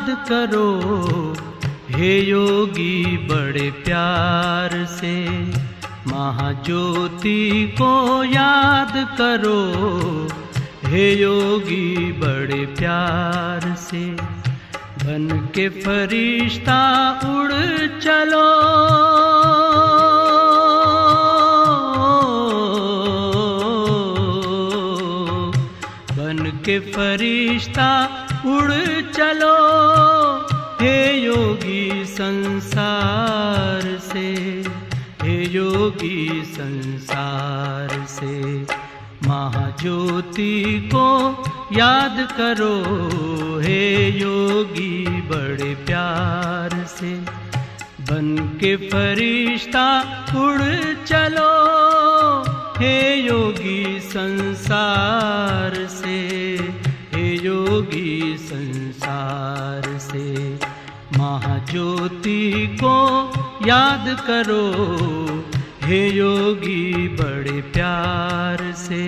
याद करो, हे योगी बड़े प्यार से। महाज्योति को याद करो, हे योगी बड़े प्यार से। बन के फरिश्ता उड़ चलो, बन के फरिश्ता उड़ चलो, हे योगी संसार से, हे योगी संसार से। महाज्योति को याद करो, हे योगी बड़े प्यार से। बन के फरिश्ता उड़ चलो, हे योगी संसार से, हे योगी संसार से। महाज्योति को याद करो, हे योगी बड़े प्यार से।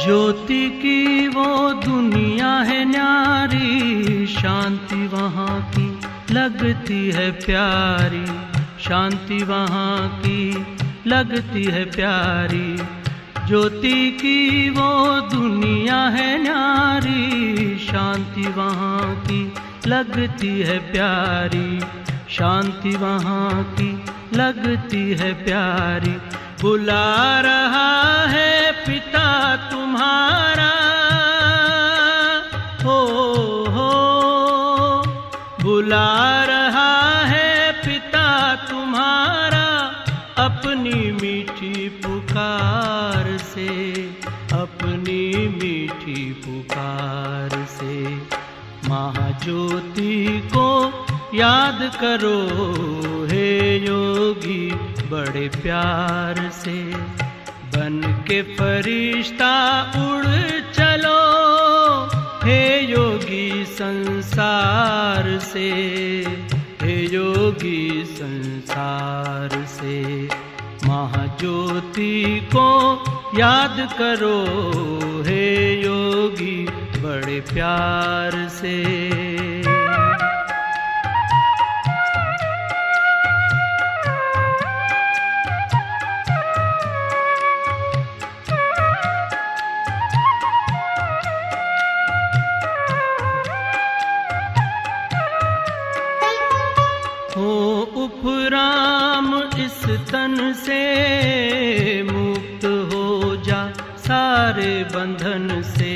ज्योति की वो दुनिया है न्यारी, शांति वहाँ की लगती है प्यारी, शांति वहाँ की लगती है प्यारी। ज्योति की वो दुनिया है न्यारी, शांति वहाँ की लगती है प्यारी, शांति वहाँ की लगती है प्यारी। बुला रहा है पिता तुम्हारा, हो बुला रहा है पिता तुम्हारा, अपनी मीठी पुकार से, अपनी मीठी पुकार से। महाज्योति को याद करो, हे योगी बड़े प्यार से। बन के फरिश्ता उड़ चलो, हे योगी संसार से, हे योगी संसार से। महाज्योति को याद करो, हे योगी बड़े प्यार से। उपराम इस तन से मुक्त हो जा, सारे बंधन से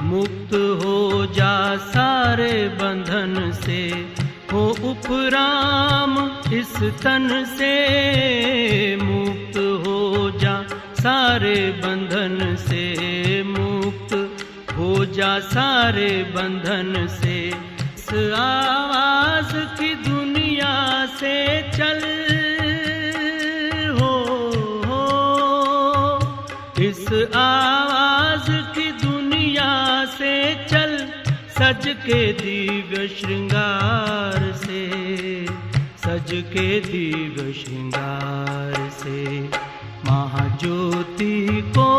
मुक्त हो जा, सारे बंधन से। हो उपराम इस तन से मुक्त हो जा, सारे बंधन से मुक्त हो जा, सारे बंधन से। इस आवाज की दुनिया से चल, हो इस आवाज की दुनिया से चल, सज के दिव्य श्रृंगार से, सज के दिव्य श्रृंगार से। महाज्योति को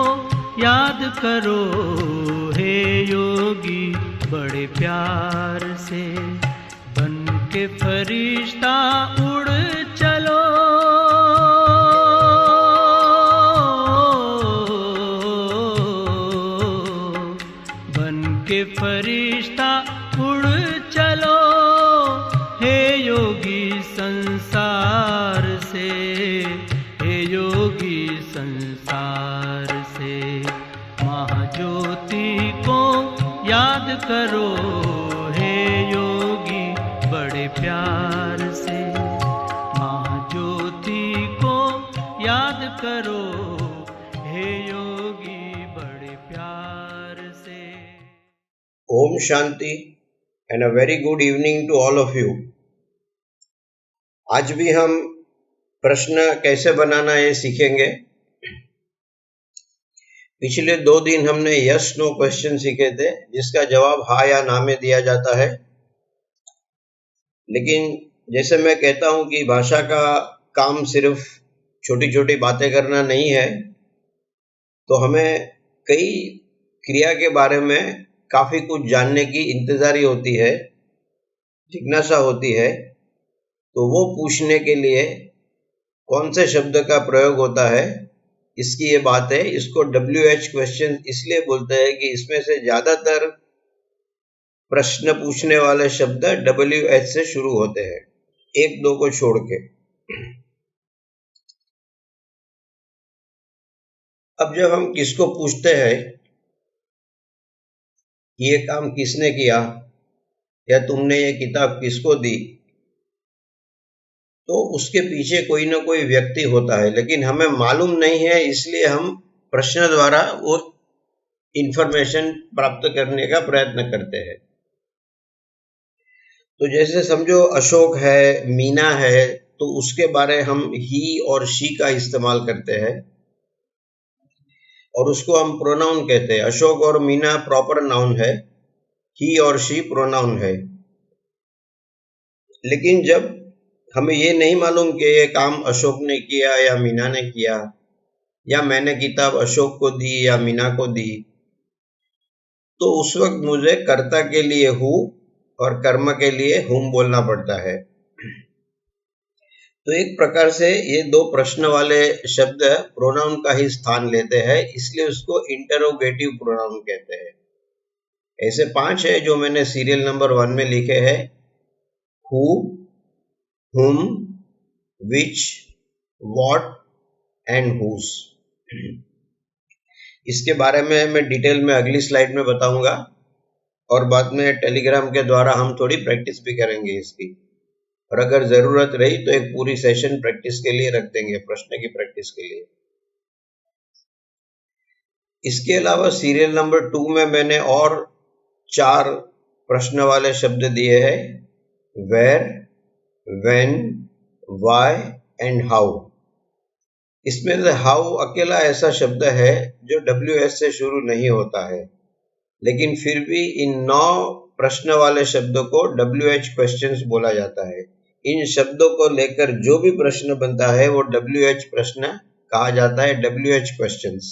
याद करो, हे योगी बड़े प्यार से। बन के फरिश्ता उड़ चलो, बन के फरिश्ता उड़ चलो, हे योगी संसार से, हे योगी संसार से। महाज्योति को याद करो, हे योगी बड़े प्यार से। महाज्योति को याद करो, हे योगी बड़े प्यार से। Om Shanti and a very good evening to all of you. आज भी हम प्रश्न कैसे बनाना है सीखेंगे। पिछले 2 दिन हमने यस नो क्वेश्चन सीखे थे, जिसका जवाब हाँ या ना में दिया जाता है। लेकिन जैसे मैं कहता हूं कि भाषा का काम सिर्फ छोटी छोटी बातें करना नहीं है, तो हमें कई क्रिया के बारे में काफी कुछ जानने की इंतजारी होती है, जिज्ञासा होती है। तो वो पूछने के लिए कौन से शब्द का प्रयोग होता है, इसकी ये बात है। इसको WH क्वेश्चन इसलिए बोलते हैं कि इसमें से ज्यादातर प्रश्न पूछने वाले शब्द WH से शुरू होते हैं, 1-2 को छोड़ के। अब जब हम किसको पूछते हैं ये काम किसने किया या तुमने ये किताब किसको दी, तो उसके पीछे कोई ना कोई व्यक्ति होता है, लेकिन हमें मालूम नहीं है, इसलिए हम प्रश्न द्वारा वो इंफॉर्मेशन प्राप्त करने का प्रयत्न करते हैं। तो जैसे समझो अशोक है, मीना है, तो उसके बारे हम ही और शी का इस्तेमाल करते हैं और उसको हम प्रोनाउन कहते हैं। अशोक और मीना प्रॉपर नाउन है, ही और शी प्रोनाउन है। लेकिन जब हमें ये नहीं मालूम कि ये काम अशोक ने किया या मीना ने किया, या मैंने किताब अशोक को दी या मीना को दी, तो उस वक्त मुझे कर्ता के लिए हु और कर्म के लिए हुम बोलना पड़ता है। तो एक प्रकार से ये 2 प्रश्न वाले शब्द प्रोनाउन का ही स्थान लेते हैं, इसलिए उसको इंटरोगेटिव प्रोनाउन कहते हैं। ऐसे 5 है जो मैंने सीरियल नंबर 1 में लिखे हैं: हु, हुम, विच, व्हाट एंड हुज। इसके बारे में मैं डिटेल में अगली स्लाइड में बताऊंगा और बाद में टेलीग्राम के द्वारा हम थोड़ी प्रैक्टिस भी करेंगे इसकी, और अगर जरूरत रही तो एक पूरी सेशन प्रैक्टिस के लिए रख देंगे, प्रश्न की प्रैक्टिस के लिए। इसके अलावा सीरियल नंबर 2 में मैंने और 4 प्रश्न वाले शब्द दिए हैं: where, when, why and how. इसमें से हाउ अकेला ऐसा शब्द है जो WH से शुरू नहीं होता है, लेकिन फिर भी इन 9 प्रश्न वाले शब्दों को WH क्वेश्चंस बोला जाता है। इन शब्दों को लेकर जो भी प्रश्न बनता है वो WH प्रश्न कहा जाता है, WH क्वेश्चंस।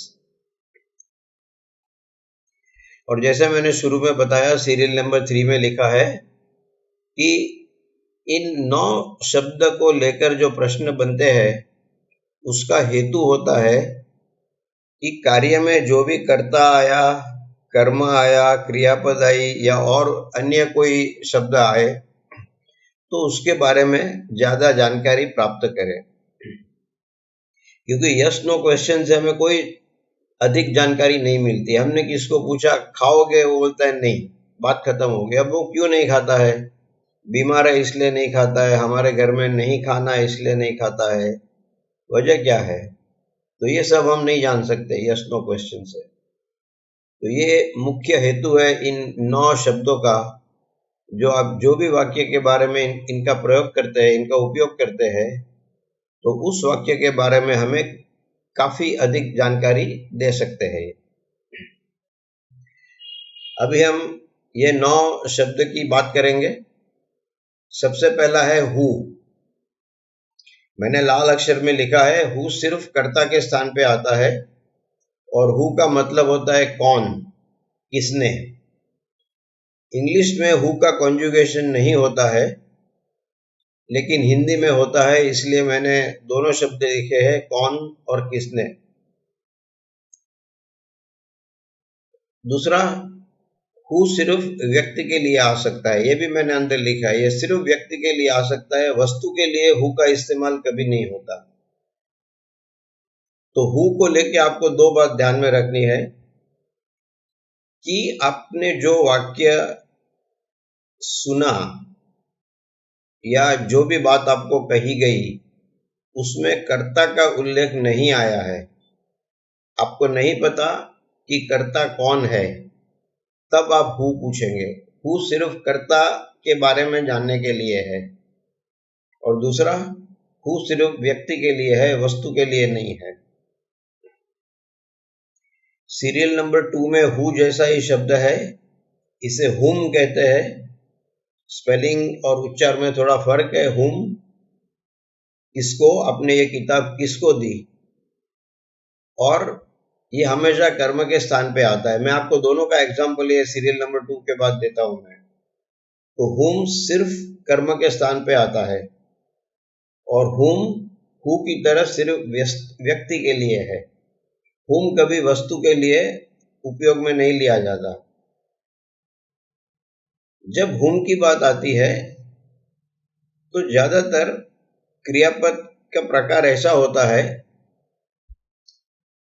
और जैसे मैंने शुरू में बताया, सीरियल नंबर 3 में लिखा है कि इन 9 शब्द को लेकर जो प्रश्न बनते हैं उसका हेतु होता है कि कार्य में जो भी कर्ता आया, कर्म आया, क्रियापद आई या और अन्य कोई शब्द आए, तो उसके बारे में ज्यादा जानकारी प्राप्त करें। क्योंकि यस नो क्वेश्चन से हमें कोई अधिक जानकारी नहीं मिलती। हमने किसको पूछा खाओगे, वो बोलता है नहीं, बात खत्म हो गई। अब वो क्यों नहीं खाता है? बीमार है इसलिए नहीं खाता है, हमारे घर में नहीं खाना है इसलिए नहीं खाता है, वजह क्या है? तो ये सब हम नहीं जान सकते यस नो क्वेश्चन से। तो ये मुख्य हेतु है इन 9 शब्दों का, जो आप जो भी वाक्य के बारे में इनका प्रयोग करते हैं, इनका उपयोग करते हैं, तो उस वाक्य के बारे में हमें काफी अधिक जानकारी दे सकते हैं। अभी हम ये 9 शब्द की बात करेंगे। सबसे पहला है हु। मैंने लाल अक्षर में लिखा है, हु सिर्फ कर्ता के स्थान पे आता है और हु का मतलब होता है कौन, किसने। इंग्लिश में हु का कॉन्जुगेशन नहीं होता है, लेकिन हिंदी में होता है, इसलिए मैंने दोनों शब्द लिखे हैं, कौन और किसने। दूसरा, हु सिर्फ व्यक्ति के लिए आ सकता है, ये भी मैंने अंदर लिखा है, ये सिर्फ व्यक्ति के लिए आ सकता है, वस्तु के लिए हु का इस्तेमाल कभी नहीं होता। तो हु को लेके आपको 2 बात ध्यान में रखनी है कि आपने जो वाक्य सुना या जो भी बात आपको कही गई उसमें कर्ता का उल्लेख नहीं आया है, आपको नहीं पता कि कर्ता कौन है, तब आप हु पूछेंगे। हु सिर्फ कर्ता के बारे में जानने के लिए है। और दूसरा, हु सिर्फ व्यक्ति के लिए है, वस्तु के लिए नहीं है। सीरियल नंबर 2 में हु जैसा ही शब्द है, इसे हुम कहते हैं। स्पेलिंग और उच्चार में थोड़ा फर्क है। हुम, इसको आपने ये किताब किसको दी, और ये हमेशा कर्म के स्थान पे आता है। मैं आपको दोनों का एग्जाम्पल ये सीरियल नंबर 2 के बाद देता हूं मैं। तो हुम सिर्फ कर्म के स्थान पे आता है, और हुम हु की तरह सिर्फ व्यक्ति के लिए है। हुम कभी वस्तु के लिए उपयोग में नहीं लिया जाता। जब हुम की बात आती है तो ज्यादातर क्रियापद का प्रकार ऐसा होता है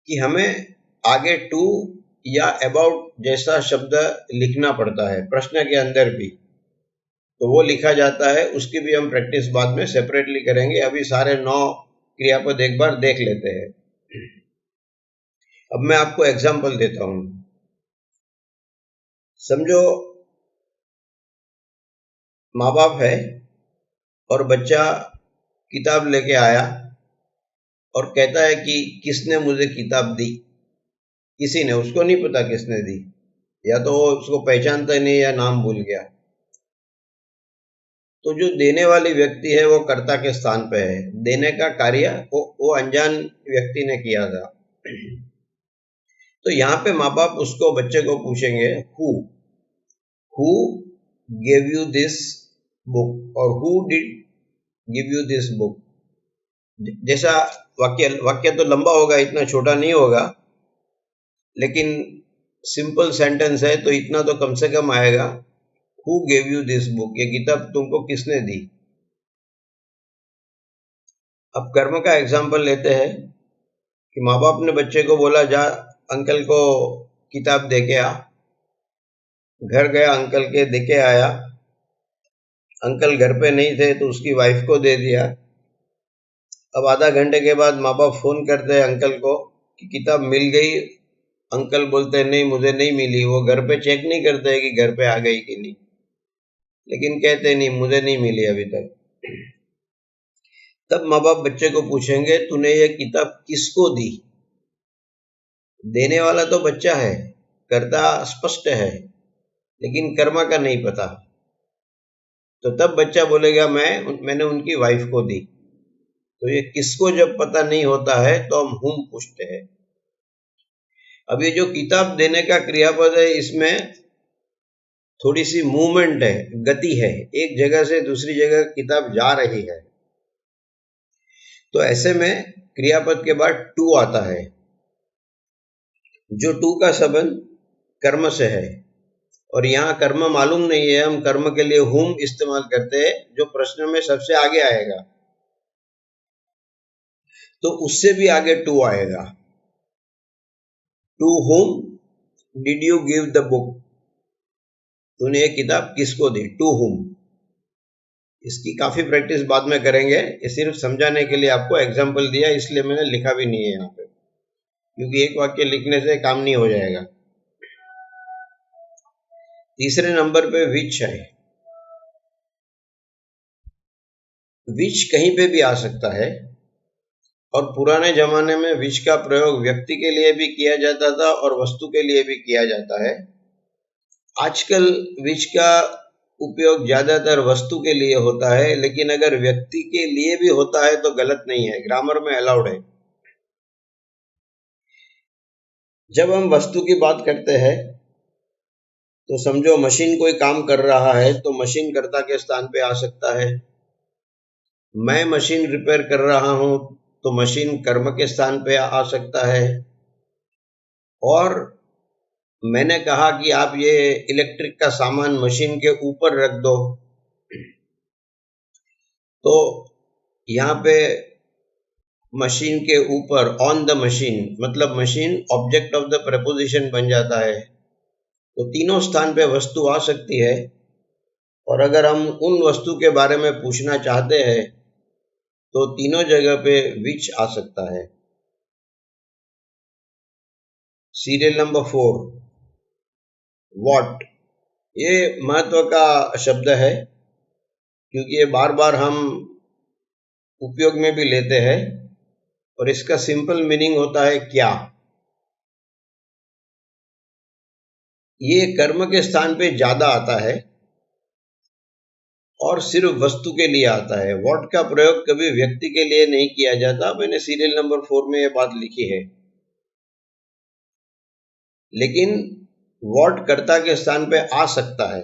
कि हमें आगे टू या अबाउट जैसा शब्द लिखना पड़ता है प्रश्न के अंदर भी, तो वो लिखा जाता है। उसकी भी हम प्रैक्टिस बाद में सेपरेटली करेंगे। अभी सारे 9 क्रियापद एक बार देख लेते हैं। अब मैं आपको एग्जाम्पल देता हूं। समझो माँ बाप है और बच्चा किताब लेके आया और कहता है कि किसने मुझे किताब दी। किसी ने, उसको नहीं पता किसने दी, या तो वो उसको पहचानता ही नहीं या नाम भूल गया। तो जो देने वाली व्यक्ति है वो कर्ता के स्थान पे है। देने का कार्य वो अनजान व्यक्ति ने किया था। तो यहाँ पे माँ बाप उसको, बच्चे को पूछेंगे who gave you this book, और who did give you this book. जैसा वाक्य तो लंबा होगा, इतना छोटा नहीं होगा, लेकिन सिंपल सेंटेंस है तो इतना तो कम से कम आएगा। Who gave you this book, ये किताब तुमको किसने दी। अब कर्म का एग्जाम्पल लेते हैं कि माँ बाप ने बच्चे को बोला जा अंकल को किताब दे के आ। घर गया, अंकल के दे के आया। अंकल घर पे नहीं थे तो उसकी वाइफ को दे दिया। अब आधा घंटे के बाद माँ बाप फोन करते हैं अंकल को कि किताब मिल गई। अंकल बोलते हैं नहीं, मुझे नहीं मिली। वो घर पे चेक नहीं करते कि घर पे आ गई कि नहीं, लेकिन कहते नहीं, मुझे नहीं मिली अभी तक। तब माँ बाप बच्चे को पूछेंगे तूने ये किताब किसको दी। देने वाला तो बच्चा है, कर्ता स्पष्ट है, लेकिन कर्म का नहीं पता। तो तब बच्चा बोलेगा मैंने उनकी वाइफ को दी। तो ये किसको जब पता नहीं होता है तो हम हुम पूछते हैं। अब ये जो किताब देने का क्रियापद है, इसमें थोड़ी सी मूवमेंट है, गति है। एक जगह से दूसरी जगह किताब जा रही है। तो ऐसे में क्रियापद के बाद टू आता है, जो टू का संबंध कर्म से है। और यहाँ कर्म मालूम नहीं है, हम कर्म के लिए हुम इस्तेमाल करते हैं, जो प्रश्न में सबसे आगे आएगा। तो उससे भी आगे टू आएगा। To whom did you give the book, तूने ये किताब किसको दी। To whom. इसकी काफी प्रैक्टिस बाद में करेंगे। ये सिर्फ समझाने के लिए आपको एग्जाम्पल दिया, इसलिए मैंने लिखा भी नहीं है यहाँ पे, क्योंकि एक वाक्य लिखने से काम नहीं हो जाएगा। तीसरे नंबर पे विच है। विच कहीं पे भी आ सकता है, और पुराने जमाने में विच का प्रयोग व्यक्ति के लिए भी किया जाता था और वस्तु के लिए भी किया जाता है। आजकल विच का उपयोग ज्यादातर वस्तु के लिए होता है, लेकिन अगर व्यक्ति के लिए भी होता है तो गलत नहीं है, ग्रामर में अलाउड है। जब हम वस्तु की बात करते हैं तो समझो मशीन कोई काम कर रहा है तो मशीन कर्ता के स्थान पे आ सकता है। मैं मशीन रिपेयर कर रहा हूं तो मशीन कर्म के स्थान पे आ सकता है। और मैंने कहा कि आप ये इलेक्ट्रिक का सामान मशीन के ऊपर रख दो, तो यहाँ पे मशीन के ऊपर, ऑन द मशीन, मतलब machine object of the preposition बन जाता है। तो तीनों स्थान पे वस्तु आ सकती है, और अगर हम उन वस्तु के बारे में पूछना चाहते हैं तो तीनों जगह पे विच आ सकता है। सीरियल नंबर 4 व्हाट, ये महत्व का शब्द है, क्योंकि ये बार बार हम उपयोग में भी लेते हैं, और इसका सिंपल मीनिंग होता है क्या। ये कर्म के स्थान पे ज्यादा आता है और सिर्फ वस्तु के लिए आता है। व्हाट का प्रयोग कभी व्यक्ति के लिए नहीं किया जाता। मैंने सीरियल नंबर 4 में ये बात लिखी है। लेकिन व्हाट कर्ता के स्थान पे आ सकता है,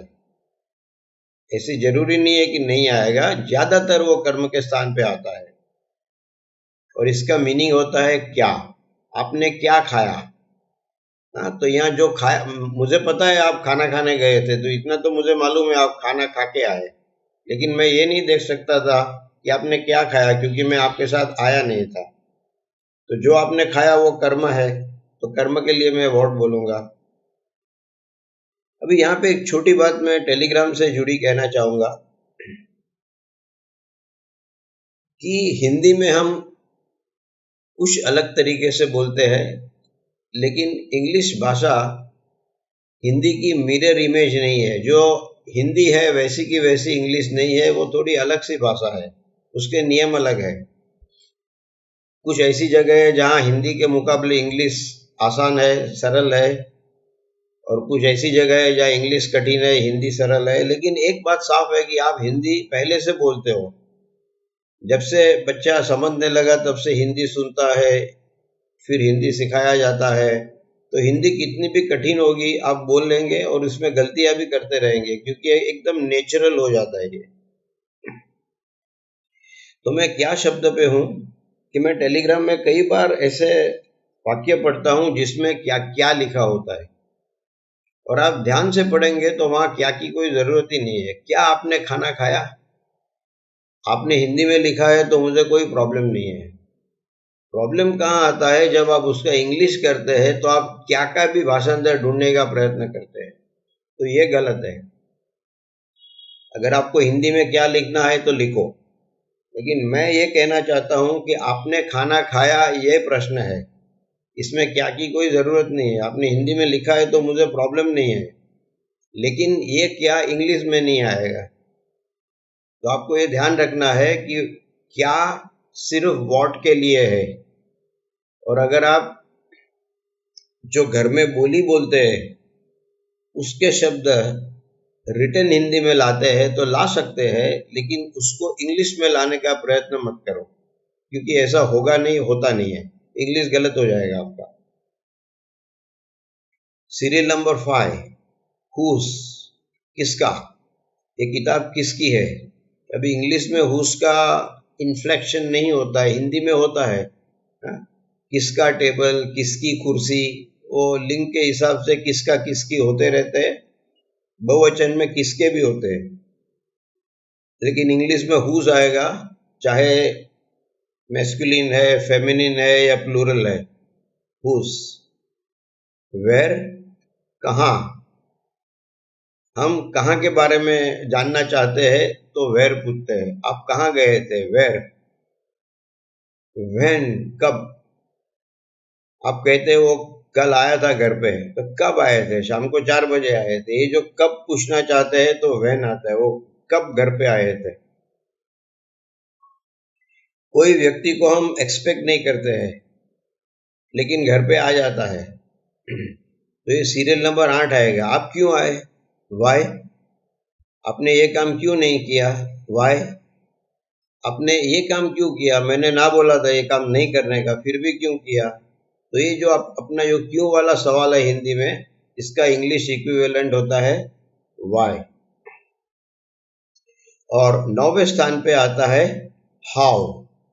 ऐसी जरूरी नहीं है कि नहीं आएगा। ज्यादातर वो कर्म के स्थान पे आता है और इसका मीनिंग होता है क्या। आपने क्या खाया। हाँ, तो यहाँ जो खाया, मुझे पता है आप खाना खाने गए थे, तो इतना तो मुझे मालूम है आप खाना खा के आए, लेकिन मैं ये नहीं देख सकता था कि आपने क्या खाया, क्योंकि मैं आपके साथ आया नहीं था। तो जो आपने खाया वो कर्म है, तो कर्म के लिए मैं व्हाट बोलूंगा। अभी यहाँ पे एक छोटी बात मैं टेलीग्राम से जुड़ी कहना चाहूंगा कि हिंदी में हम कुछ अलग तरीके से बोलते हैं, लेकिन इंग्लिश भाषा हिंदी की मिरर इमेज नहीं है। जो हिंदी है वैसी की वैसी इंग्लिश नहीं है, वो थोड़ी अलग सी भाषा है, उसके नियम अलग है। कुछ ऐसी जगह है जहाँ हिंदी के मुकाबले इंग्लिश आसान है, सरल है, और कुछ ऐसी जगह है जहाँ इंग्लिश कठिन है, हिंदी सरल है। लेकिन एक बात साफ है कि आप हिंदी पहले से बोलते हो। जब से बच्चा समझने लगा तब से हिंदी सुनता है, फिर हिंदी सिखाया जाता है, तो हिंदी कितनी भी कठिन होगी आप बोल लेंगे और उसमें गलतियां भी करते रहेंगे, क्योंकि एकदम नेचुरल हो जाता है ये। तो मैं क्या शब्द पे हूँ कि मैं टेलीग्राम में कई बार ऐसे वाक्य पढ़ता हूँ जिसमें क्या क्या लिखा होता है, और आप ध्यान से पढ़ेंगे तो वहां क्या की कोई जरूरत ही नहीं है। क्या आपने खाना खाया, आपने हिंदी में लिखा है तो मुझे कोई प्रॉब्लम नहीं है। प्रॉब्लम कहाँ आता है, जब आप उसका इंग्लिश करते हैं तो आप क्या का भी भाषांतर ढूंढने का प्रयत्न करते हैं, तो ये गलत है। अगर आपको हिंदी में क्या लिखना है तो लिखो, लेकिन मैं ये कहना चाहता हूं कि आपने खाना खाया, ये प्रश्न है, इसमें क्या की कोई जरूरत नहीं है। आपने हिंदी में लिखा है तो मुझे प्रॉब्लम नहीं है, लेकिन ये क्या इंग्लिश में नहीं आएगा। तो आपको ये ध्यान रखना है कि क्या सिर्फ व्हाट के लिए है, और अगर आप जो घर में बोली बोलते हैं उसके शब्द रिटन हिंदी में लाते हैं तो ला सकते हैं, लेकिन उसको इंग्लिश में लाने का प्रयत्न मत करो, क्योंकि ऐसा होगा नहीं, होता नहीं है, इंग्लिश गलत हो जाएगा आपका। सीरियल नंबर 5, हुस, किसका। ये किताब किसकी है। अभी इंग्लिश में हुस का इन्फ्लेक्शन नहीं होता है, हिंदी में होता है। किसका टेबल, किसकी कुर्सी, वो लिंग के हिसाब से किसका किसकी होते रहते हैं, बहुवचन में किसके भी होते हैं, लेकिन इंग्लिश में हुज आएगा, चाहे मैस्कुलिन है, फेमिनिन है या प्लूरल है। हुज। वेर, कहाँ। हम कहाँ के बारे में जानना चाहते हैं तो वेर पूछते हैं। आप कहाँ गए थे, वेर। व्हेन, कब। आप कहते हैं वो कल आया था घर पे, तो कब आए थे, शाम को 4 बजे आए थे। ये जो कब पूछना चाहते हैं तो व्हेन आता है, वो कब घर पे आए थे। कोई व्यक्ति को हम एक्सपेक्ट नहीं करते हैं, लेकिन घर पे आ जाता है, तो ये सीरियल नंबर 8 आएगा। आप क्यों आए, वाई। आपने ये काम क्यों नहीं किया, वाई। आपने ये काम क्यों किया, मैंने ना बोला था ये काम नहीं करने का, फिर भी क्यों किया। तो ये जो अपना जो क्यों वाला सवाल है हिंदी में, इसका इंग्लिश इक्विवेलेंट होता है वाई। और 9वें स्थान पे आता है हाउ।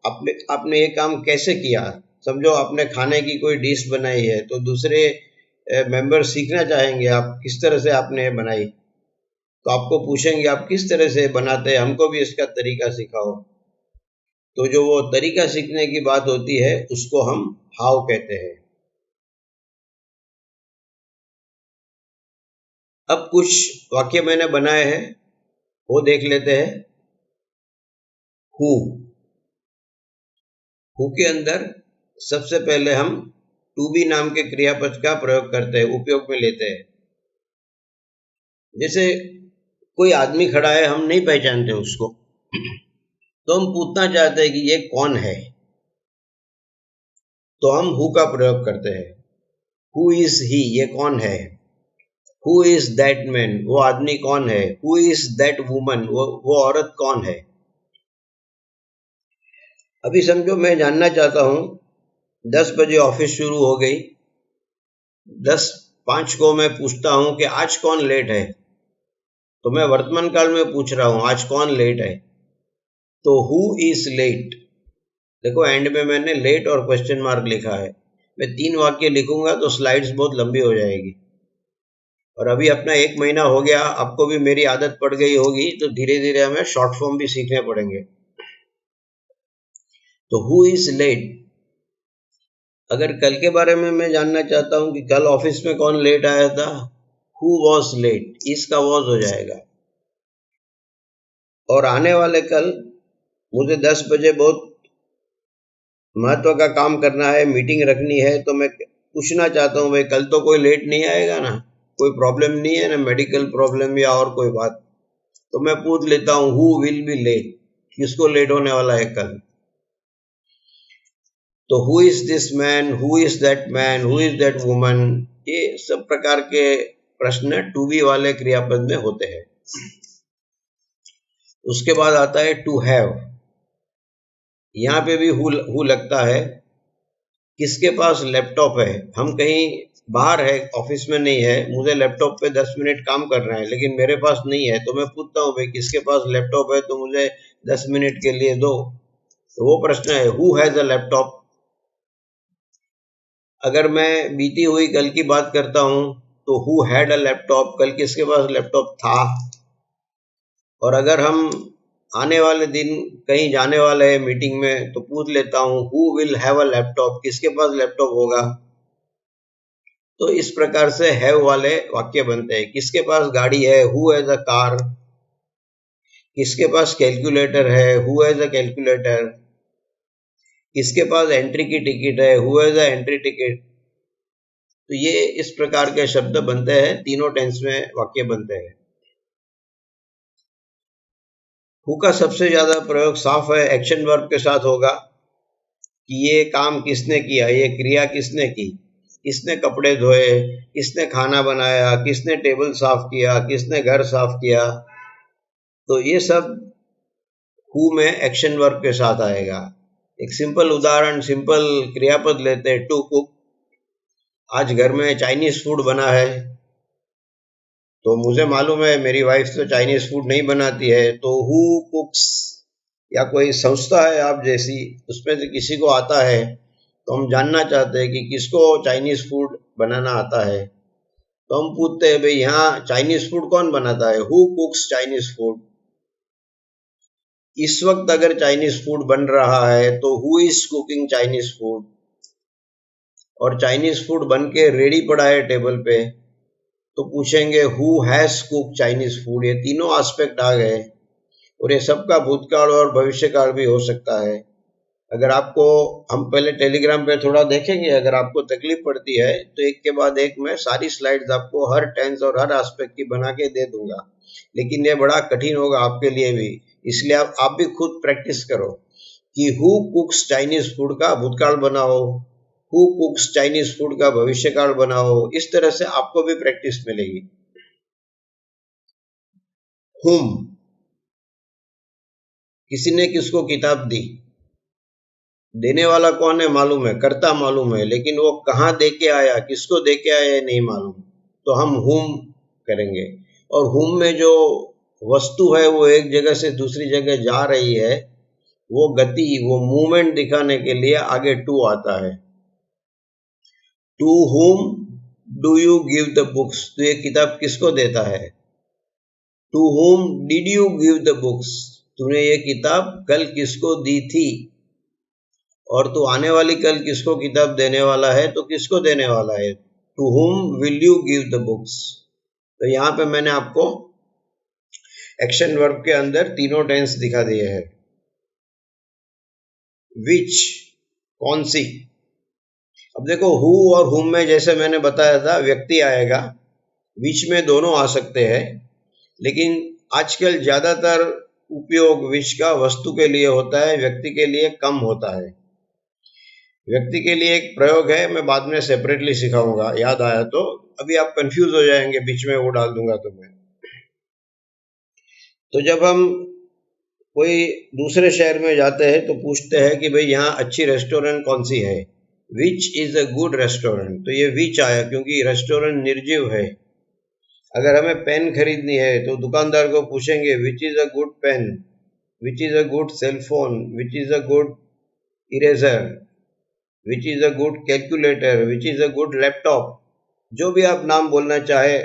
आपने ये काम कैसे किया। समझो आपने खाने की कोई डिश बनाई है, तो दूसरे मेंबर सीखना चाहेंगे आप किस तरह से आपने बनाई, तो आपको पूछेंगे आप किस तरह से बनाते हैं, हमको भी इसका तरीका सिखाओ। तो जो वो तरीका सीखने की बात होती है उसको हम हाउ कहते हैं। अब कुछ वाक्य मैंने बनाए हैं, वो देख लेते हैं। हु के अंदर सबसे पहले हम टू बी नाम के क्रियापद का प्रयोग करते हैं, उपयोग में लेते हैं। जैसे कोई आदमी खड़ा है, हम नहीं पहचानते उसको, तो हम पूछना चाहते हैं कि ये कौन है, तो हम हु का प्रयोग करते हैं। हु इज ही, ये कौन है। हु इज दैट मैन, वो आदमी कौन है। हु इज दैट वुमन, वो औरत कौन है। अभी समझो मैं जानना चाहता हूं 10 बजे ऑफिस शुरू हो गई, 10:05 को मैं पूछता हूं कि आज कौन लेट है, तो मैं वर्तमान काल में पूछ रहा हूं आज कौन लेट है। तो हु इज लेट, देखो एंड में मैंने लेट और क्वेश्चन मार्क लिखा है। मैं 3 वाक्य लिखूंगा तो स्लाइड्स बहुत लंबी हो जाएगी। और अभी अपना 1 महीना हो गया, आपको भी मेरी आदत पड़ गई होगी, तो धीरे धीरे हमें शॉर्ट फॉर्म भी सीखने पड़ेंगे। तो हु इज लेट, अगर कल के बारे में मैं जानना चाहता हूं कि कल ऑफिस में कौन लेट आया था, हु वॉज लेट, इसका वॉज हो जाएगा। और आने वाले कल मुझे 10 बजे बहुत महत्व का काम करना है, मीटिंग रखनी है, तो मैं पूछना चाहता हूं भाई कल तो कोई लेट नहीं आएगा ना, कोई प्रॉब्लम नहीं है ना, मेडिकल प्रॉब्लम या और कोई बात। तो मैं पूछ लेता हूं हु विल बी लेट, किसको लेट होने वाला है कल। तो who is this man, who is that man, who is that woman, ये सब प्रकार के प्रश्न टू बी वाले क्रियापद में होते हैं। उसके बाद आता है टू हैव, यहां पे भी हु लगता है। किसके पास लैपटॉप है, हम कहीं बाहर है, ऑफिस में नहीं है, मुझे लैपटॉप पे 10 मिनट काम करना है लेकिन मेरे पास नहीं है, तो मैं पूछता हूँ भाई किसके पास लैपटॉप है तो मुझे 10 मिनट के लिए दो। तो वो प्रश्न है हु हैज अ लैपटॉप। अगर मैं बीती हुई कल की बात करता हूं तो हु हैड अ लैपटॉप, कल किसके पास लैपटॉप था। और अगर हम आने वाले दिन कहीं जाने वाले हैं मीटिंग में, तो पूछ लेता हूं who will have a laptop, किसके पास लैपटॉप होगा। तो इस प्रकार से हैव वाले वाक्य बनते हैं। किसके पास गाड़ी है, हु हैज अ कार। किसके पास कैलकुलेटर है, हु हैज अ कैलकुलेटर। किसके पास एंट्री की टिकट है, who has a entry ticket. तो ये इस प्रकार के शब्द बनते हैं, तीनों टेंस में वाक्य बनते हैं। हु का सबसे ज्यादा प्रयोग साफ है एक्शन वर्ब के साथ होगा कि ये काम किसने किया, ये क्रिया किसने की, किसने कपड़े धोए, किसने खाना बनाया, किसने टेबल साफ किया, किसने घर साफ किया। तो ये सब हु में एक्शन वर्ब के साथ आएगा। एक सिंपल उदाहरण, सिंपल क्रियापद लेते हैं, टू कुक। आज घर में चाइनीज फूड बना है, तो मुझे मालूम है मेरी वाइफ तो चाइनीज फूड नहीं बनाती है, तो हु कुक्स, या कोई संस्था है आप जैसी, उसमें से किसी को आता है, तो हम जानना चाहते हैं कि किसको चाइनीज फूड बनाना आता है। तो हम पूछते हैं भाई यहाँ चाइनीज फूड कौन बनाता है, हु कुक्स चाइनीज फूड। इस वक्त अगर चाइनीज फूड बन रहा है तो who is cooking Chinese food. और चाइनीज फूड बन के रेडी पड़ा है टेबल पे, तो पूछेंगे who has cook Chinese food. ये तीनों एस्पेक्ट आ गए, और ये सबका भूतकाल और भविष्यकाल भी हो सकता है। अगर आपको, हम पहले टेलीग्राम पे थोड़ा देखेंगे, अगर आपको तकलीफ पड़ती है तो एक के बाद एक मैं सारी स्लाइड्स आपको हर टेंस और हर एस्पेक्ट की बना के दे दूंगा, लेकिन ये बड़ा कठिन होगा आपके लिए भी, इसलिए आप भी खुद प्रैक्टिस करो कि हु कुक्स चाइनीज फूड का भूतकाल बनाओ, हु कुक्स चाइनीज फूड का भविष्यकाल बनाओ। इस तरह से आपको भी प्रैक्टिस मिलेगी। हुम, किसी ने किसको किताब दी, देने वाला कौन है मालूम है, कर्ता मालूम है, लेकिन वो कहाँ दे के आया, किसको दे के आया नहीं मालूम, तो हम हुम करेंगे। और हुम में जो वस्तु है वो एक जगह से दूसरी जगह जा रही है, वो गति, वो मूवमेंट दिखाने के लिए आगे टू आता है। To whom do you give the books, तो ये किताब किसको देता है। To whom did you give the books, तूने ये किताब कल किसको दी थी। और तू आने वाली कल किसको किताब देने वाला है, तो किसको देने वाला है, to whom will you give the books. तो यहां पे मैंने आपको एक्शन वर्ब के अंदर तीनों टेंस दिखा दिए हैं। विच, कौन सी। अब देखो हु और हुम में जैसे मैंने बताया था व्यक्ति आएगा, विच में दोनों आ सकते हैं, लेकिन आजकल ज्यादातर उपयोग विच का वस्तु के लिए होता है, व्यक्ति के लिए कम होता है। व्यक्ति के लिए एक प्रयोग है, मैं बाद में सेपरेटली सिखाऊंगा, याद आया तो। अभी आप कंफ्यूज हो जाएंगे, बीच में वो डाल दूंगा तो मैं। तो जब हम कोई दूसरे शहर में जाते हैं तो पूछते हैं कि भाई यहाँ अच्छी रेस्टोरेंट कौन सी है, विच इज अ गुड रेस्टोरेंट। तो ये विच आया क्योंकि रेस्टोरेंट निर्जीव है। अगर हमें पेन खरीदनी है तो दुकानदार को पूछेंगे which is a good pen, which is a good cell phone, which is a good eraser, which is a good calculator, which is a good laptop. जो भी आप नाम बोलना चाहे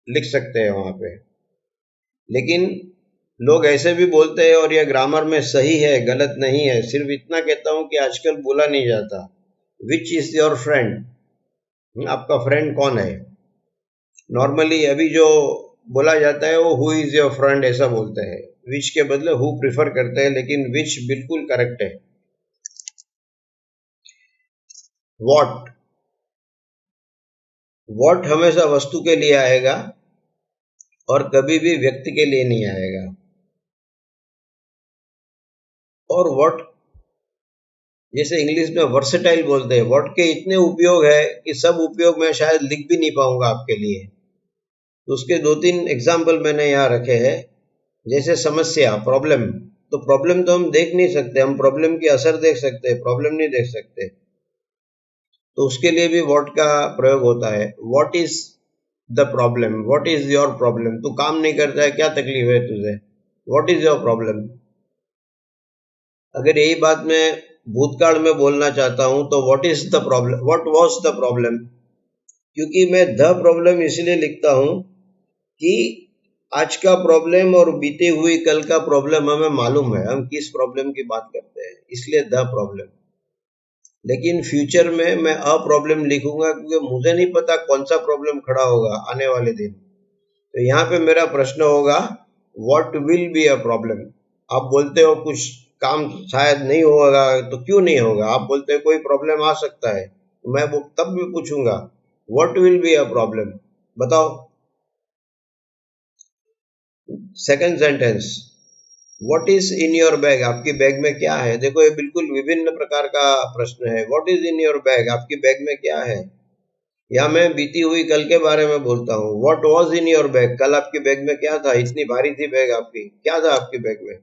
लिख सकते हैं वहां पे। लेकिन लोग ऐसे भी बोलते हैं और यह ग्रामर में सही है, गलत नहीं है। सिर्फ इतना कहता हूं कि आजकल बोला नहीं जाता विच इज योर फ्रेंड, आपका फ्रेंड कौन है। नॉर्मली अभी जो बोला जाता है वो हु इज योर फ्रेंड ऐसा बोलते हैं, विच के बदले हु प्रिफर करते हैं, लेकिन विच बिल्कुल करेक्ट है। वॉट, वॉट हमेशा वस्तु के लिए आएगा और कभी भी व्यक्ति के लिए नहीं आएगा। और वॉट जैसे इंग्लिश में वर्सेटाइल बोलते हैं, वॉट के इतने उपयोग है कि सब उपयोग मैं शायद लिख भी नहीं पाऊंगा आपके लिए। तो उसके 2-3 एग्जाम्पल मैंने यहाँ रखे हैं। जैसे समस्या, प्रॉब्लम, तो प्रॉब्लम तो हम देख नहीं सकते, हम प्रॉब्लम की असर देख सकते हैं, प्रॉब्लम नहीं देख सकते। तो उसके लिए भी वॉट का प्रयोग होता है। What is the problem, what is your problem, तू काम नहीं करता है, क्या तकलीफ है तुझे, वॉट इज योर प्रॉब्लम। अगर यही बात मैं भूतकाल में बोलना चाहता हूं तो what is the problem, what was the problem. क्योंकि मैं द प्रॉब्लम इसलिए लिखता हूं कि आज का प्रॉब्लम और बीते हुई कल का प्रॉब्लम हमें मालूम है, हम किस प्रॉब्लम की बात करते हैं, इसलिए द प्रॉब्लम। लेकिन फ्यूचर में मैं अ प्रॉब्लम लिखूंगा क्योंकि मुझे नहीं पता कौन सा प्रॉब्लम खड़ा होगा आने वाले दिन। तो यहाँ पे मेरा प्रश्न होगा what will be a problem. आप बोलते हो कुछ काम शायद नहीं होगा, तो क्यों नहीं होगा। आप बोलते हो कोई प्रॉब्लम आ सकता है, तो मैं वो तब भी पूछूंगा what will be a problem, बताओ। Second sentence, what is in your bag, आपकी बैग में क्या है। देखो ये बिल्कुल विभिन्न प्रकार का प्रश्न है। What is in your bag, आपकी बैग में क्या है। या मैं बीती हुई कल के बारे में बोलता हूँ, what was in your bag, कल आपकी बैग में क्या था, इतनी भारी थी बैग आपकी, क्या था आपकी बैग में।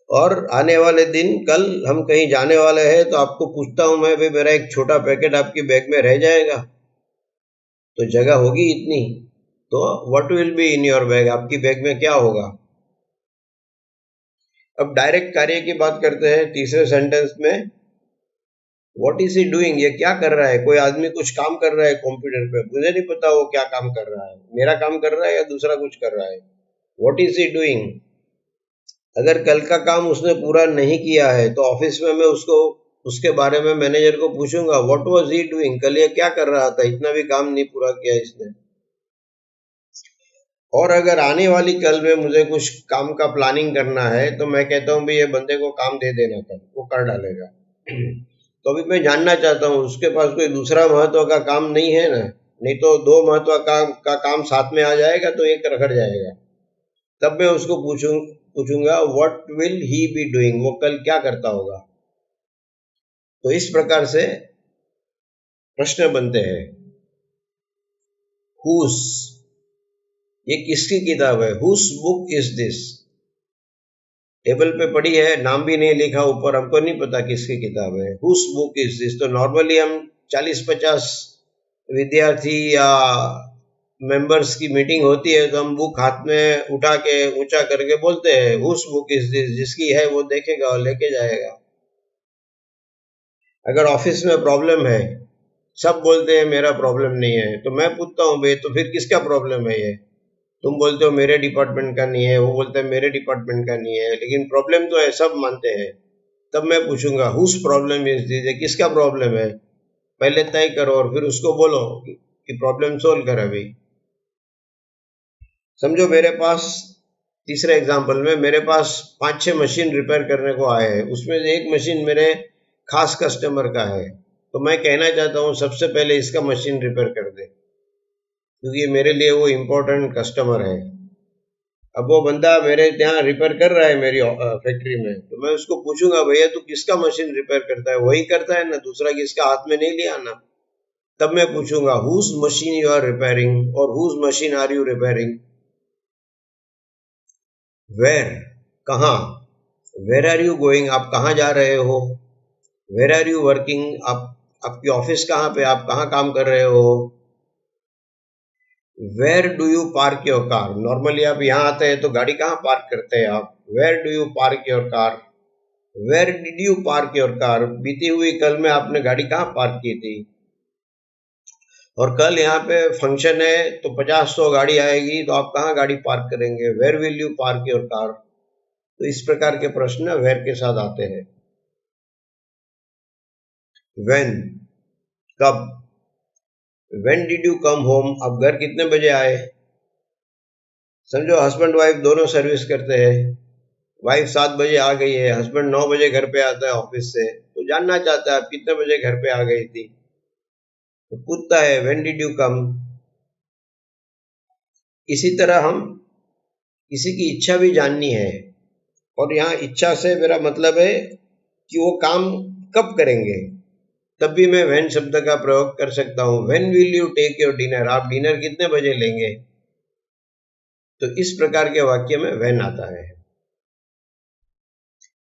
और आने वाले दिन कल हम कहीं जाने वाले हैं तो आपको पूछता हूं मैं, भाई मेरा एक छोटा पैकेट आपकी बैग में रह जाएगा, तो जगह होगी इतनी। तो what will be in your bag, आपकी बैग में क्या होगा। अब डायरेक्ट कार्य की बात करते हैं तीसरे सेंटेंस में। व्हाट इज ही डूइंग, ये क्या कर रहा है। कोई आदमी कुछ काम कर रहा है कंप्यूटर पे, मुझे नहीं पता वो क्या काम कर रहा है, मेरा काम कर रहा है या दूसरा कुछ कर रहा है। What is he doing. अगर कल का काम उसने पूरा नहीं किया है तो ऑफिस में मैं उसको उसके बारे में मैनेजर को पूछूंगा व्हाट वाज ही डूइंग, कल ये क्या कर रहा था, इतना भी काम नहीं पूरा किया इसने। और अगर आने वाली कल में मुझे कुछ काम का प्लानिंग करना है तो मैं कहता हूँ भाई ये बंदे को काम दे देना, कल वो कर डालेगा। तो अभी मैं जानना चाहता हूँ उसके पास कोई दूसरा महत्व का काम नहीं है ना, नहीं तो 2 महत्व का काम साथ में आ जाएगा तो एक रखड़ जाएगा। तब मैं उसको पूछूंगा what will he be doing, वो कल क्या करता होगा। तो इस प्रकार से प्रश्न बनते हैं। हुस, ये किसकी किताब है, हुस बुक इज दिस। टेबल पे पड़ी है, नाम भी नहीं लिखा ऊपर, हमको नहीं पता किसकी किताब है। हुस बुक इज दिस। तो नॉर्मली हम 40-50 विद्यार्थी या मेंबर्स की मीटिंग होती है तो हम बुक हाथ में उठा के ऊंचा करके बोलते हैं हुस बुक इज दिस, जिसकी है वो देखेगा और लेके जाएगा। अगर ऑफिस में प्रॉब्लम है, सब बोलते हैं मेरा प्रॉब्लम नहीं है, तो मैं पूछता हूँ भाई तो फिर किसका प्रॉब्लम है ये। तुम बोलते हो मेरे डिपार्टमेंट का नहीं है, वो बोलते हैं मेरे डिपार्टमेंट का नहीं है, लेकिन प्रॉब्लम तो है, सब मानते हैं। तब मैं पूछूंगा हुस प्रॉब्लम इज दिस, किसका प्रॉब्लम है, पहले तय करो और फिर उसको बोलो कि प्रॉब्लम सोल्व कर। अभी समझो मेरे पास, तीसरे एग्जांपल में मेरे पास 5-6 मशीन रिपेयर करने को आए हैं, उसमें से एक मशीन मेरे खास कस्टमर का है, तो मैं कहना चाहता हूँ सबसे पहले इसका मशीन रिपेयर कर दे क्योंकि मेरे लिए वो इम्पोर्टेंट कस्टमर है। अब वो बंदा मेरे यहाँ रिपेयर कर रहा है मेरी फैक्ट्री में, तो मैं उसको पूछूंगा, भैया तू किसका मशीन रिपेयर करता है? वही करता है ना, दूसरा किसका हाथ में नहीं लिया ना। तब मैं पूछूंगा whose machine you are repairing और whose machine are you repairing. Where, कहाँ, वेर आर यू गोइंग, आप कहाँ जा रहे हो, वेर आर यू वर्किंग, आप आपकी ऑफिस कहाँ पे, आप कहाँ काम कर रहे हो, where do you park your car, normally आप यहाँ आते हैं तो गाड़ी कहाँ पार्क करते हैं आप, where do you park your car, where did you park your car, बीती हुई कल में आपने गाड़ी कहाँ पार्क की थी, और कल यहाँ पे फंक्शन है तो 50-100 गाड़ी आएगी तो आप कहाँ गाड़ी पार्क करेंगे, where will you park your car. तो इस प्रकार के प्रश्न वेर के साथ आते हैं। व्हेन, कब, when did you come home, आप घर कितने बजे आए। समझो हस्बैंड वाइफ दोनों सर्विस करते हैं, वाइफ 7 बजे आ गई है, हस्बैंड 9 बजे घर पे आता है ऑफिस से, तो जानना चाहता है आप कितने बजे घर पे आ गई थी, तो पूछता है व्हेन डिड यू कम। इसी तरह हम किसी की इच्छा भी जाननी है, और यहाँ इच्छा से मेरा मतलब है कि वो काम कब करेंगे, तब भी मैं व्हेन शब्द का प्रयोग कर सकता हूँ। When will you take your dinner, आप डिनर कितने बजे लेंगे। तो इस प्रकार के वाक्य में व्हेन आता है।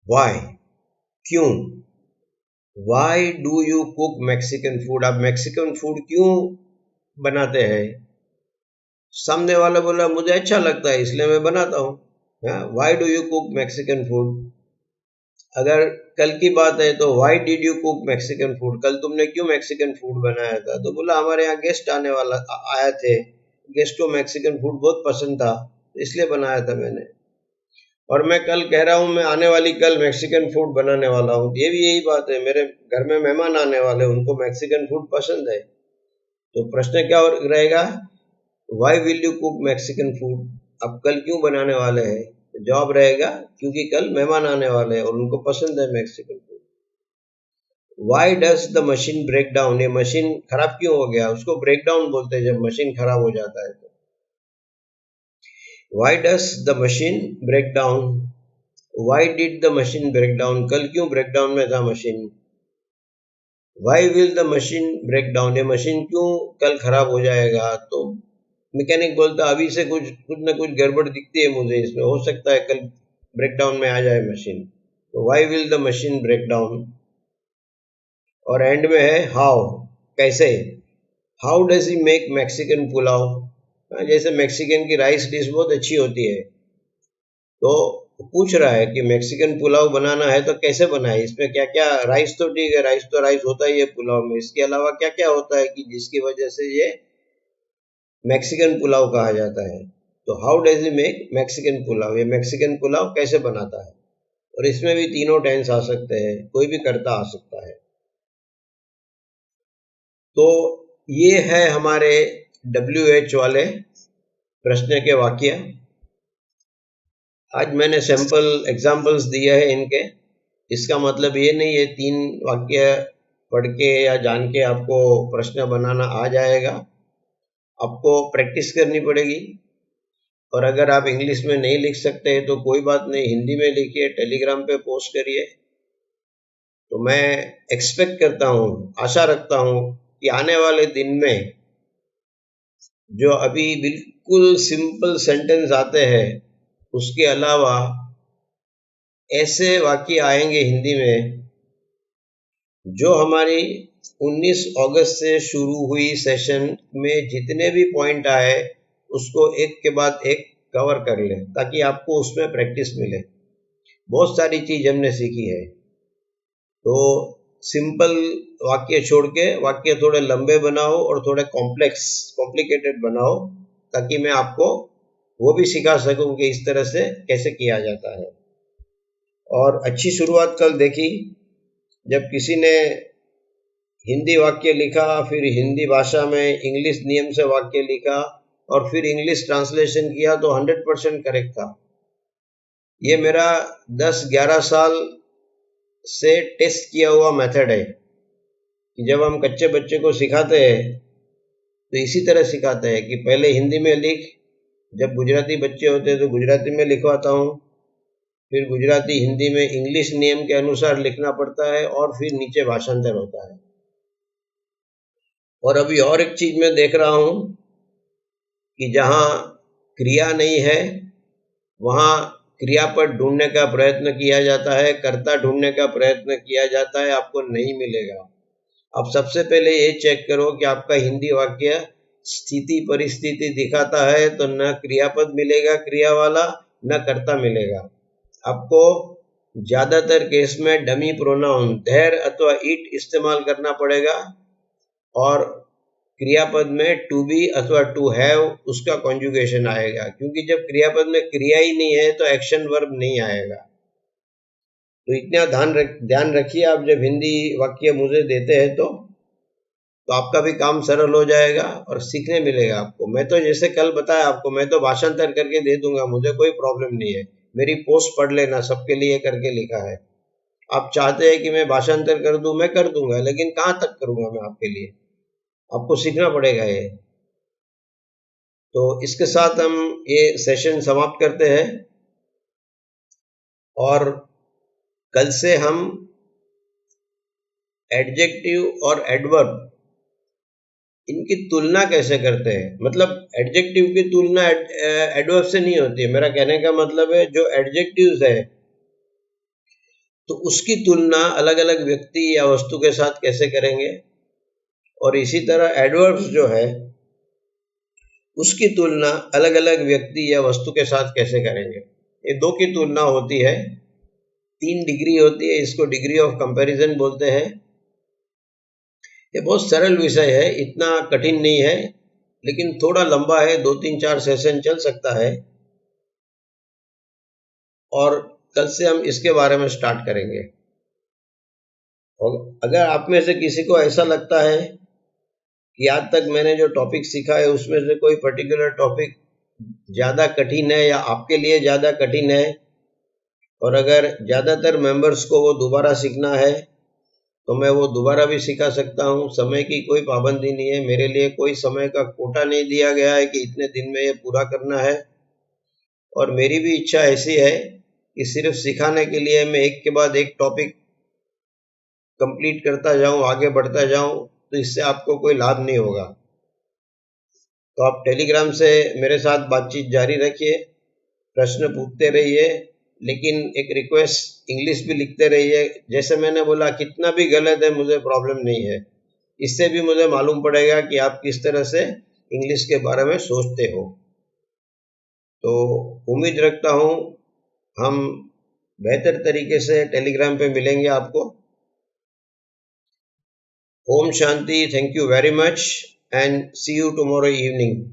व्हाई, क्यों, why do you cook Mexican food, आप मैक्सिकन फूड क्यों बनाते हैं। सामने वाला बोला मुझे अच्छा लगता है इसलिए मैं बनाता हूँ, why do you cook Mexican food. अगर कल की बात है तो why did you cook Mexican food, कल तुमने क्यों मैक्सिकन फूड बनाया था, तो बोला हमारे यहाँ गेस्ट आए थे, गेस्ट को मैक्सिकन फूड बहुत पसंद था इसलिए बनाया था मैंने। और मैं कल कह रहा हूँ मैं आने वाली कल मैक्सिकन फूड बनाने वाला हूँ, ये भी यही बात है, मेरे घर में मेहमान आने वाले, उनको मैक्सिकन फूड पसंद है। तो प्रश्न क्या रहेगा, why will you cook Mexican food, आप कल क्यों बनाने वाले हैं। जवाब रहेगा क्योंकि कल मेहमान आने वाले हैं और उनको पसंद है Mexican food. Why does the machine break down, ये मशीन खराब क्यों हो गया, उसको ब्रेक डाउन बोलते हैं जब मशीन खराब हो जाता है तो। Why does the machine break down, why did the machine break down, कल क्यों ब्रेक डाउन में था machine. Why will the machine break down, ये मशीन क्यों कल खराब हो जाएगा, तो मैकेनिक बोलता अभी से कुछ न कुछ गड़बड़ दिखती है मुझे इसमें, हो सकता है कल ब्रेकडाउन में आ जाए मशीन। तो why will the machine break down. और एंड में है हाउ, कैसे, how does he make Mexican pulao, जैसे मैक्सिकन की राइस डिश बहुत अच्छी होती है, तो पूछ रहा है कि मैक्सिकन पुलाव बनाना है तो कैसे बनाए, इसमें क्या क्या, राइस तो ठीक है, राइस तो राइस होता ही है पुलाव में, इसके अलावा क्या क्या होता है कि जिसकी वजह से ये मैक्सिकन पुलाव कहा जाता है। तो how does he make Mexican pulao, ये मैक्सिकन पुलाव कैसे बनाता है। और इसमें भी तीनों टेंस आ सकते हैं, कोई भी कर्ता आ सकता है। तो ये है हमारे WH वाले प्रश्न के वाक्य। आज मैंने सैंपल एग्जाम्पल्स दिए हैं इनके, इसका मतलब ये नहीं है 3 वाक्य पढ़ के या जान के आपको प्रश्न बनाना आ जाएगा, आपको प्रैक्टिस करनी पड़ेगी। और अगर आप इंग्लिश में नहीं लिख सकते तो कोई बात नहीं, हिंदी में लिखिए, टेलीग्राम पे पोस्ट करिए। तो मैं एक्सपेक्ट करता हूँ, आशा रखता हूँ कि आने वाले दिन में जो अभी बिल्कुल सिंपल सेंटेंस आते हैं उसके अलावा ऐसे वाक्य आएंगे हिंदी में जो हमारी 19 अगस्त से शुरू हुई सेशन में जितने भी पॉइंट आए उसको एक के बाद एक कवर कर लें, ताकि आपको उसमें प्रैक्टिस मिले। बहुत सारी चीज हमने सीखी है, तो सिंपल वाक्य छोड़ के वाक्य थोड़े लंबे बनाओ और थोड़े कॉम्प्लिकेटेड बनाओ, ताकि मैं आपको वो भी सिखा सकूं कि इस तरह से कैसे किया जाता है। और अच्छी शुरुआत कल देखी, जब किसी ने हिंदी वाक्य लिखा, फिर हिंदी भाषा में इंग्लिश नियम से वाक्य लिखा और फिर इंग्लिश ट्रांसलेशन किया तो 100% करेक्ट था। ये मेरा 10-11 साल से टेस्ट किया हुआ मेथड है कि जब हम कच्चे बच्चे को सिखाते हैं तो इसी तरह सिखाते हैं कि पहले हिंदी में लिख, जब गुजराती बच्चे होते हैं तो गुजराती में लिखवाता हूँ, फिर गुजराती हिंदी में इंग्लिश नियम के अनुसार लिखना पड़ता है और फिर नीचे भाषांतर होता है। और अभी और एक चीज मैं देख रहा हूँ कि जहाँ क्रिया नहीं है वहाँ क्रियापद ढूंढने का प्रयत्न किया जाता है, कर्ता ढूंढने का प्रयत्न किया जाता है, आपको नहीं मिलेगा। आप सबसे पहले ये चेक करो कि आपका हिंदी वाक्य स्थिति परिस्थिति दिखाता है तो न क्रियापद मिलेगा क्रिया वाला, न कर्ता मिलेगा। आपको ज्यादातर केस में डमी प्रोनाउन देयर अथवा इट इस्तेमाल करना पड़ेगा और क्रियापद में टू बी अथवा टू हैव उसका कॉन्जुगेशन आएगा, क्योंकि जब क्रियापद में क्रिया ही नहीं है तो एक्शन वर्ब नहीं आएगा। तो इतना ध्यान रखिए, आप जब हिंदी वाक्य मुझे देते हैं तो आपका भी काम सरल हो जाएगा और सीखने मिलेगा आपको। मैं तो जैसे कल बताया आपको, मैं तो भाषांतर करके दे दूंगा, मुझे कोई प्रॉब्लम नहीं है। मेरी पोस्ट पढ़ लेना, सबके लिए करके लिखा है। आप चाहते हैं कि मैं भाषांतर कर दूं, मैं कर दूंगा, लेकिन कहाँ तक करूंगा मैं आपके लिए, आपको सीखना पड़ेगा ये। तो इसके साथ हम ये सेशन समाप्त करते हैं और कल से हम एडजेक्टिव और एडवर्ब इनकी तुलना कैसे करते हैं। मतलब एडजेक्टिव की तुलना एडवर्ब से नहीं होती है। मेरा कहने का मतलब है जो एडजेक्टिव्स है तो उसकी तुलना अलग अलग व्यक्ति या वस्तु के साथ कैसे करेंगे, और इसी तरह एडवर्ब्स जो है उसकी तुलना अलग अलग व्यक्ति या वस्तु के साथ कैसे करेंगे। ये दो की तुलना होती है, 3 डिग्री होती है, इसको डिग्री ऑफ कंपैरिजन बोलते हैं। ये बहुत सरल विषय है, इतना कठिन नहीं है, लेकिन थोड़ा लंबा है, 2-3-4 सेशन चल सकता है और कल से हम इसके बारे में स्टार्ट करेंगे। और अगर आप में से किसी को ऐसा लगता है कि आज तक मैंने जो टॉपिक सीखा है उसमें से कोई पर्टिकुलर टॉपिक ज़्यादा कठिन है या आपके लिए ज़्यादा कठिन है, और अगर ज़्यादातर मेंबर्स को वो दोबारा सीखना है तो मैं वो दोबारा भी सिखा सकता हूँ। समय की कोई पाबंदी नहीं है, मेरे लिए कोई समय का कोटा नहीं दिया गया है कि इतने दिन में ये पूरा करना है। और मेरी भी इच्छा ऐसी है कि सिर्फ सिखाने के लिए मैं एक के बाद एक टॉपिक कंप्लीट करता जाऊं, आगे बढ़ता जाऊं, तो इससे आपको कोई लाभ नहीं होगा। तो आप टेलीग्राम से मेरे साथ बातचीत जारी रखिए, प्रश्न पूछते रहिए, लेकिन एक रिक्वेस्ट, इंग्लिश भी लिखते रहिए। जैसे मैंने बोला, कितना भी गलत है मुझे प्रॉब्लम नहीं है, इससे भी मुझे मालूम पड़ेगा कि आप किस तरह से इंग्लिश के बारे में सोचते हो। तो उम्मीद रखता हूँ हम बेहतर तरीके से टेलीग्राम पे मिलेंगे आपको। Om Shanti, thank you very much and see you tomorrow evening.